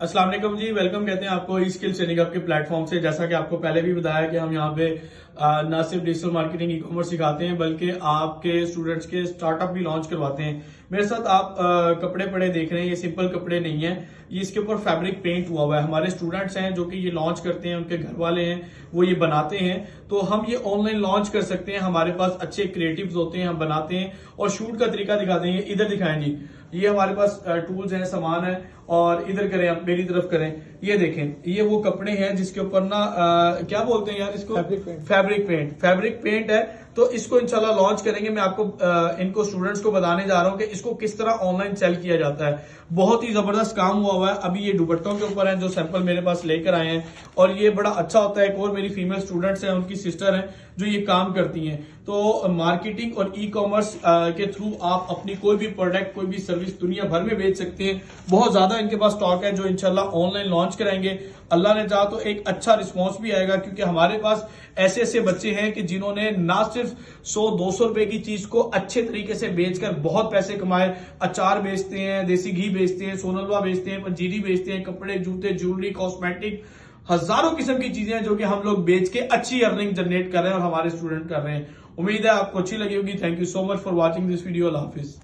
अस्सलाम वालेकुम जी, वेलकम कहते हैं आपको ई स्किल्स ट्रेनिंग हब के प्लेटफॉर्म से। जैसा कि आपको पहले भी बताया कि हम यहाँ पे न सिर्फ डिजिटल मार्केटिंग ई कॉमर्स सिखाते हैं बल्कि आपके स्टूडेंट्स के स्टार्टअप भी लॉन्च करवाते हैं। मेरे साथ आप कपड़े पड़े देख रहे हैं, ये सिंपल कपड़े नहीं है, ये इसके ऊपर फैब्रिक पेंट हुआ हुआ है। हमारे स्टूडेंट्स हैं जो कि ये लॉन्च करते हैं, उनके घर वाले हैं वो ये बनाते हैं, तो हम ये ऑनलाइन लॉन्च कर सकते हैं। हमारे पास अच्छे क्रिएटिव्स होते हैं, हम बनाते हैं और शूट का तरीका दिखाते हैं। इधर दिखाएं जी, ये हमारे पास टूल्स हैं, सामान है। और इधर करें, आप मेरी तरफ करें, ये देखें, ये वो कपड़े हैं जिसके ऊपर ना क्या बोलते हैं यार इसको, फैब्रिक पेंट है। तो इसको इंशाल्लाह लॉन्च करेंगे। मैं आपको इनको स्टूडेंट्स को बताने जा रहा हूं कि इसको किस तरह ऑनलाइन सेल किया जाता है। बहुत ही जबरदस्त काम हुआ है। अभी ये दुपट्टों के ऊपर है जो सैंपल मेरे पास लेकर आए हैं और ये बड़ा अच्छा होता है। एक और मेरी फीमेल स्टूडेंट्स हैं, उनकी सिस्टर हैं जो ये काम करती हैं। तो मार्केटिंग और ई कॉमर्स के थ्रू आप अपनी कोई भी प्रोडक्ट, कोई भी सर्विस दुनिया भर में बेच सकते हैं। बहुत ज्यादा इनके पास स्टॉक है जो इंशाल्लाह ऑनलाइन लॉन्च कराएंगे। अल्लाह ने चाहा तो एक अच्छा रिस्पॉन्स भी आएगा, क्योंकि हमारे पास ऐसे ऐसे बच्चे हैं कि जिन्होंने ना सिर्फ 100-200 रुपए की चीज को अच्छे तरीके से बेचकर बहुत पैसे कमाए। अचार बेचते हैं, देसी घी बेचते हैं, सोनलवा बेचते हैं, पंजीरी बेचते हैं, कपड़े, जूते, ज्वेलरी, कॉस्मेटिक, हजारों किस्म की चीजें हैं जो कि हम लोग बेच के अच्छी अर्निंग जनरेट कर रहे हैं और हमारे स्टूडेंट कर रहे हैं। उम्मीद है आपको अच्छी लगी होगी। Thank you so much for watching this video. Allah Hafiz.